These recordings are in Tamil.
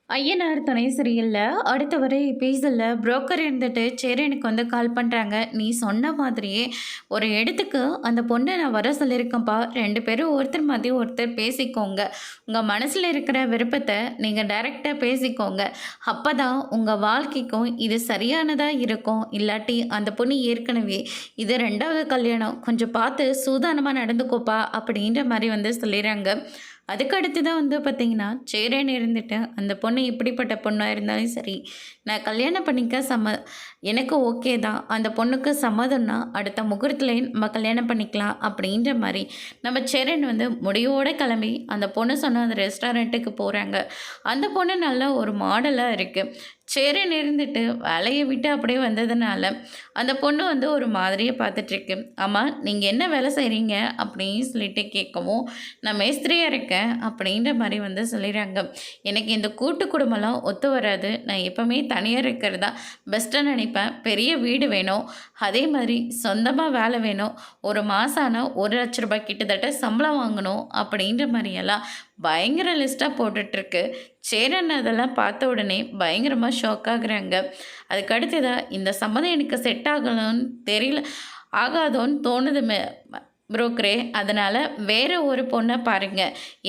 ஐயனார் துணை சரியில்ல. அடுத்த வர எபிசோட்ல புரோக்கர் இருந்துட்டு, சரி எனக்கு வந்து கால் பண்றாங்க. "நீ சொன்ன மாதிரியே ஒரு இடத்துக்கு அந்த பொண்ண நான் வர சொல்லியிருக்கேன்ப்பா. 2 பேரும் ஒருத்தர் மாத்தி ஒருத்தர் பேசிக்கோங்க. உங்க மனசுல இருக்கிற விருப்பத்த நீங்க டைரக்ட்டா பேசிக்கோங்க. அப்பதான் உங்க வாழ்க்கைக்கும் இது சரியானதா இருக்கும். இல்லாட்டி அந்த பொண்ணு ஏற்கனவே இது 2வது கல்யாணம். கொஞ்சம் பார்த்து சூதானமா நடந்துக்கோப்பா" அப்படின்ற மாரி வந்து சொல்லிறாங்க. அதுக்கு அடுத்து தான் வந்து பார்த்தீங்கன்னா, சேரேன்னு இருந்துட்டு, அந்த பொண்ணு எப்படிப்பட்ட பொண்ணா இருந்தாலும் சரி, நான் கல்யாணம் பண்ணிக்க எனக்கு ஓகே தான். அந்த பொண்ணுக்கு சம்மதம்னா, அடுத்த முகூர்த்தத்திலே நம்ம கல்யாணம் பண்ணிக்கலாம் அப்படின்ற மாரி, நம்ம சேரன் வந்து முடிவோட கிளம்பி, அந்த பொண்ணு சொன்ன அந்த ரெஸ்டாரண்ட்டுக்கு போறாங்க. அந்த பொண்ணு நல்ல ஒரு மாடலா இருக்கு. சேரன் இருந்துட்டு வேலைய விட்டு அப்படியே வந்ததுனால, அந்த பொண்ணு வந்து ஒரு மாதிரியா பார்த்துட்ருக்கு. "ஆமா, நீங்க என்ன வேலை செய்றீங்க?" அப்படின்னு சொல்லிட்டு கேட்கவும், "நான் மேஸ்திரியா இருக்கேன்." அப்படின்ற மாரி வந்து சொல்லிறாங்க. "எனக்கு இந்த கூட்டு குடும்பம்லாம் ஒத்து வராது. நான் எப்பவுமே தனியா இருக்கிறது தான் பெஸ்ட்டுன்னு நினைப்பேன். பெரிய வீடு வேணும். அதே மாதிரி சொந்தமா வேலை வேணும். ஒரு மாசம் ஆனா ரூ. 1,00,000 கிட்டத்தட்ட சம்பளம் வாங்கணும்." அப்படின்ற மாரியெல்லாம் பயங்கர லிஸ்ட்டா போட்டுட்ருக்கு. சேரன் அதெல்லாம் பார்த்த உடனே பயங்கரமா ஷாக் ஆகுறாங்க. அதுக்கு அடுத்ததா இந்த சம்மதம் எனக்கு செட் ஆகணும்னு தெரியல ஆகாதோன்னு தோணுது புரோக்கரே. அதனால வேற ஒரு பொண்ண பாருங்க.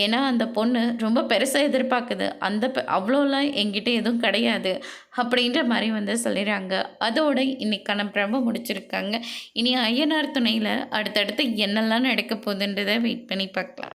ஏன்னா அந்த பொண்ணு ரொம்ப பெருசா எதிர்பார்க்குது. அந்த அவ்வளோலாம் என்கிட்ட எதுவும் கிடையாது. அப்படின்ற மாரி வந்து சொல்லிறாங்க. அதோட இன்னைக்கான பிரமோ முடிச்சிருக்காங்க. இனி ஐயனார் துணையில அடுத்தடுத்து என்னெல்லாம் நடக்க போகுதுன்றத வெயிட் பண்ணி பார்க்கலாம்.